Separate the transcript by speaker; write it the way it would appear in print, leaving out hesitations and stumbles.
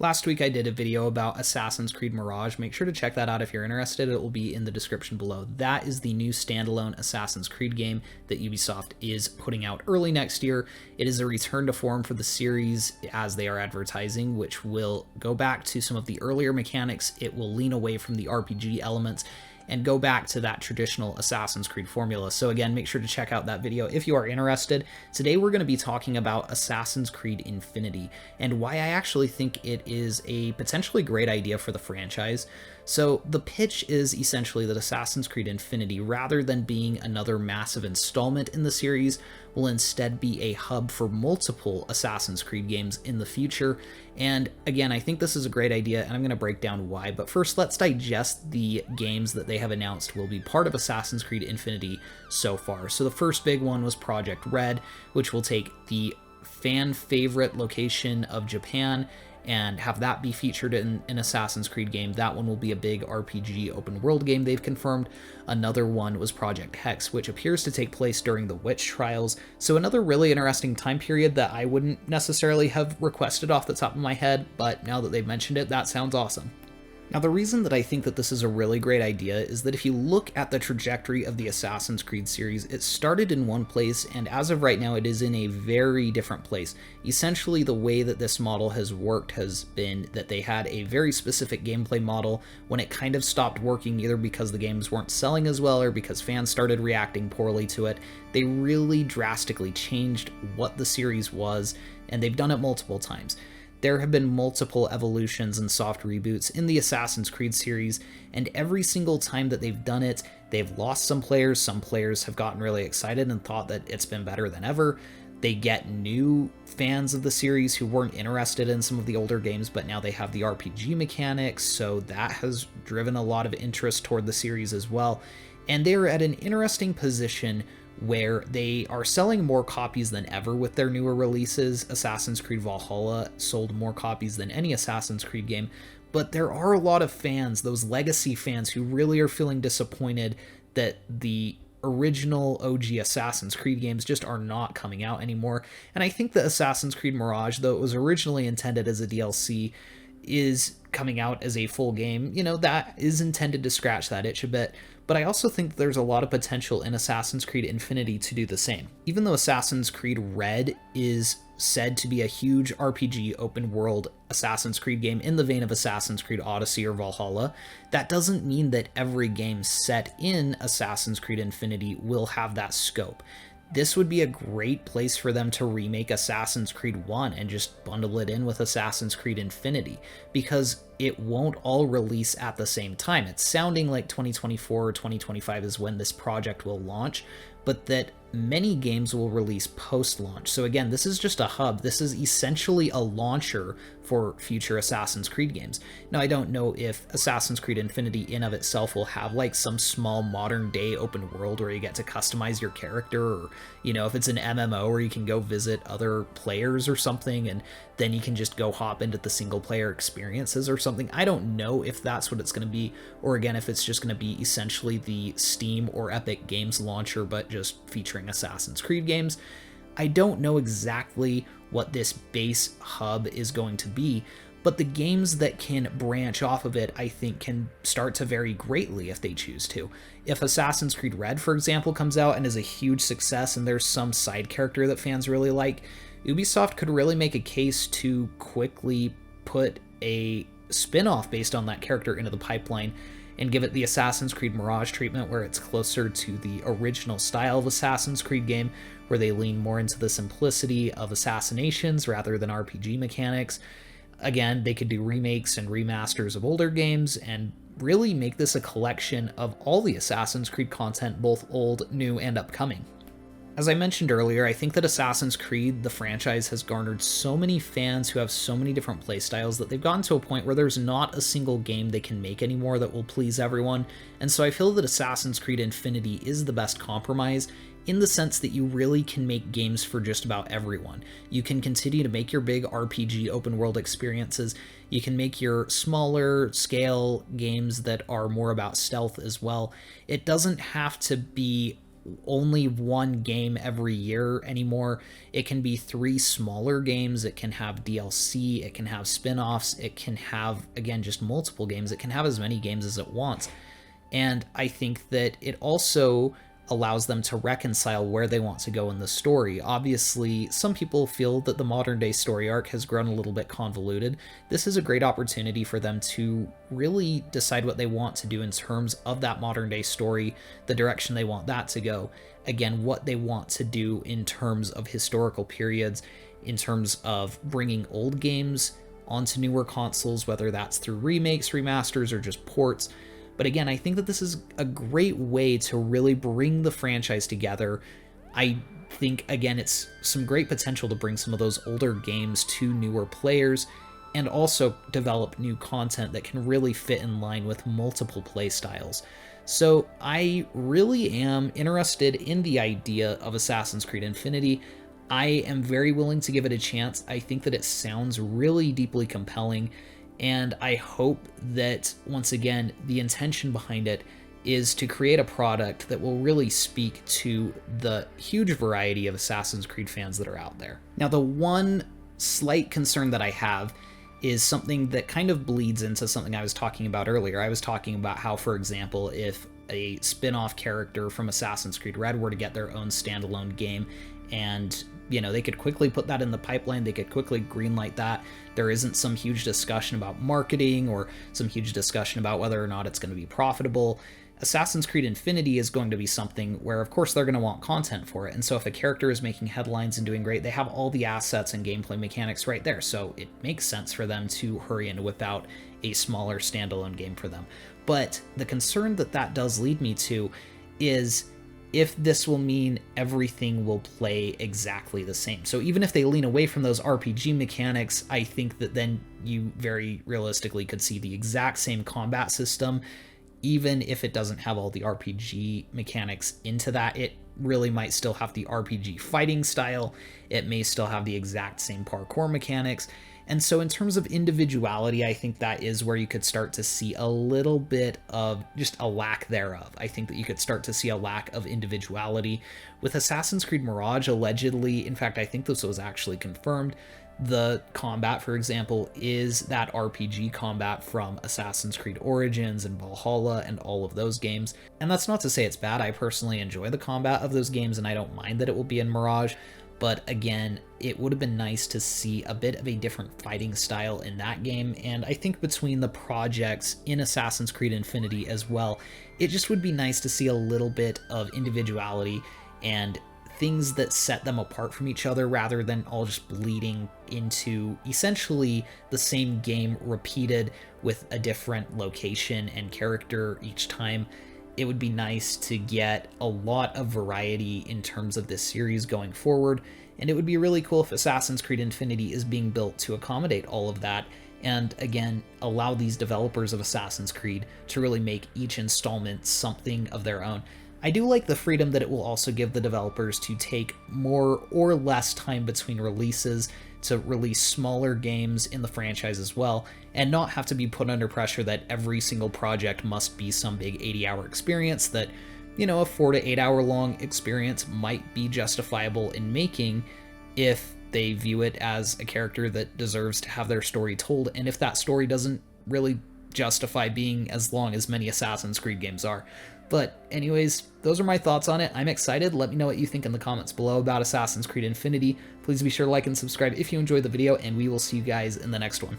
Speaker 1: Last week I did a video about Assassin's Creed Mirage. Make sure to check that out if you're interested. It will be in the description below. That is the new standalone Assassin's Creed game that Ubisoft is putting out early next year. It is a return to form for the series as they are advertising, which will go back to some of the earlier mechanics. It will lean away from the RPG elements and go back to that traditional Assassin's Creed formula. So again, make sure to check out that video if you are interested. Today we're going to be talking about Assassin's Creed Infinity and why I actually think it is a potentially great idea for the franchise. So the pitch is essentially that Assassin's Creed Infinity, rather than being another massive installment in the series, will instead be a hub for multiple Assassin's Creed games in the future. And again, I think this is a great idea, and I'm going to break down why. But first, let's digest the games that they have announced will be part of Assassin's Creed Infinity so far. So the first big one was Project Red, which will take the fan favorite location of Japan and have that be featured in an Assassin's Creed game. That one will be a big RPG open world game they've confirmed. Another one was Project Hex, which appears to take place during the witch trials. So another really interesting time period that I wouldn't necessarily have requested off the top of my head, but now that they've mentioned it, that sounds awesome. Now, the reason that I think that this is a really great idea is that if you look at the trajectory of the Assassin's Creed series, it started in one place, and as of right now, it is in a very different place. Essentially, the way that this model has worked has been that they had a very specific gameplay model. When it kind of stopped working, either because the games weren't selling as well or because fans started reacting poorly to it, they really drastically changed what the series was, and they've done it multiple times. There have been multiple evolutions and soft reboots in the Assassin's Creed series, and every single time that they've done it, they've lost some players. Some players have gotten really excited and thought that it's been better than ever. They get new fans of the series who weren't interested in some of the older games, but now they have the RPG mechanics, so that has driven a lot of interest toward the series as well. And they're at an interesting position where they are selling more copies than ever with their newer releases. Assassin's Creed Valhalla sold more copies than any Assassin's Creed game, but there are a lot of fans, those legacy fans, who really are feeling disappointed that the original OG Assassin's Creed games just are not coming out anymore. And I think that Assassin's Creed Mirage, though it was originally intended as a DLC, is coming out as a full game. You know, that is intended to scratch that itch a bit, but I also think there's a lot of potential in Assassin's Creed Infinity to do the same. Even though Assassin's Creed Red is said to be a huge RPG open world Assassin's Creed game in the vein of Assassin's Creed Odyssey or Valhalla, that doesn't mean that every game set in Assassin's Creed Infinity will have that scope. This would be a great place for them to remake Assassin's Creed 1 and just bundle it in with Assassin's Creed Infinity, because it won't all release at the same time. It's sounding like 2024 or 2025 is when this project will launch, but that many games will release post-launch. So again, this is just a hub. This is essentially a launcher for future Assassin's Creed games. Now, I don't know if Assassin's Creed Infinity in of itself will have like some small modern day open world where you get to customize your character, or, you know, if it's an MMO where you can go visit other players or something, and then you can just go hop into the single player experiences or something. I don't know if that's what it's going to be, or again, if it's just going to be essentially the Steam or Epic Games launcher, but just featuring Assassin's Creed games. I don't know exactly what this base hub is going to be, but the games that can branch off of it, I think, can start to vary greatly if they choose to. If Assassin's Creed Red, for example, comes out and is a huge success and there's some side character that fans really like, Ubisoft could really make a case to quickly put a spin-off based on that character into the pipeline and give it the Assassin's Creed Mirage treatment, where it's closer to the original style of Assassin's Creed game, where they lean more into the simplicity of assassinations rather than RPG mechanics. Again, they could do remakes and remasters of older games and really make this a collection of all the Assassin's Creed content, both old, new, and upcoming. As I mentioned earlier, I think that Assassin's Creed, the franchise, has garnered so many fans who have so many different playstyles that they've gotten to a point where there's not a single game they can make anymore that will please everyone, and so I feel that Assassin's Creed Infinity is the best compromise, in the sense that you really can make games for just about everyone. You can continue to make your big RPG open world experiences, you can make your smaller scale games that are more about stealth as well. It doesn't have to be only one game every year anymore. It can be 3 smaller games, it can have DLC, it can have spin-offs, it can have, again, just multiple games, it can have as many games as it wants. And I think that it also allows them to reconcile where they want to go in the story. Obviously, some people feel that the modern day story arc has grown a little bit convoluted. This is a great opportunity for them to really decide what they want to do in terms of that modern day story, the direction they want that to go. Again, what they want to do in terms of historical periods, in terms of bringing old games onto newer consoles, whether that's through remakes, remasters, or just ports. But again, I think that this is a great way to really bring the franchise together. I think, again, it's some great potential to bring some of those older games to newer players and also develop new content that can really fit in line with multiple playstyles. So I really am interested in the idea of Assassin's Creed Infinity. I am very willing to give it a chance. I think that it sounds really deeply compelling. And I hope that, once again, the intention behind it is to create a product that will really speak to the huge variety of Assassin's Creed fans that are out there. Now, the one slight concern that I have is something that kind of bleeds into something I was talking about earlier. I was talking about how, for example, if a spin-off character from Assassin's Creed Red were to get their own standalone game, and they could quickly put that in the pipeline, they could quickly greenlight that. There isn't some huge discussion about marketing or some huge discussion about whether or not it's going to be profitable. Assassin's Creed Infinity is going to be something where, of course, they're going to want content for it. And so if a character is making headlines and doing great, they have all the assets and gameplay mechanics right there. So it makes sense for them to hurry and whip out a smaller standalone game for them. But the concern that does lead me to is if this will mean everything will play exactly the same. So even if they lean away from those RPG mechanics, I think that then you very realistically could see the exact same combat system. Even if it doesn't have all the RPG mechanics into that, it really might still have the RPG fighting style. It may still have the exact same parkour mechanics. And so in terms of individuality, I think that is where you could start to see a little bit of just a lack thereof. I think that you could start to see a lack of individuality. With Assassin's Creed Mirage, allegedly, in fact, I think this was actually confirmed, the combat, for example, is that RPG combat from Assassin's Creed Origins and Valhalla and all of those games. And that's not to say it's bad. I personally enjoy the combat of those games, and I don't mind that it will be in Mirage. But again, it would have been nice to see a bit of a different fighting style in that game, and I think between the projects in Assassin's Creed Infinity as well, it just would be nice to see a little bit of individuality and things that set them apart from each other rather than all just bleeding into essentially the same game repeated with a different location and character each time. It would be nice to get a lot of variety in terms of this series going forward, and it would be really cool if Assassin's Creed Infinity is being built to accommodate all of that, and again, allow these developers of Assassin's Creed to really make each installment something of their own. I do like the freedom that it will also give the developers to take more or less time between releases, to release smaller games in the franchise as well, and not have to be put under pressure that every single project must be some big 80-hour experience that, a 4 to 8 hour long experience might be justifiable in making if they view it as a character that deserves to have their story told, and if that story doesn't really justify being as long as many Assassin's Creed games are. But anyways, those are my thoughts on it. I'm excited. Let me know what you think in the comments below about Assassin's Creed Infinity. Please be sure to like and subscribe if you enjoyed the video, and we will see you guys in the next one.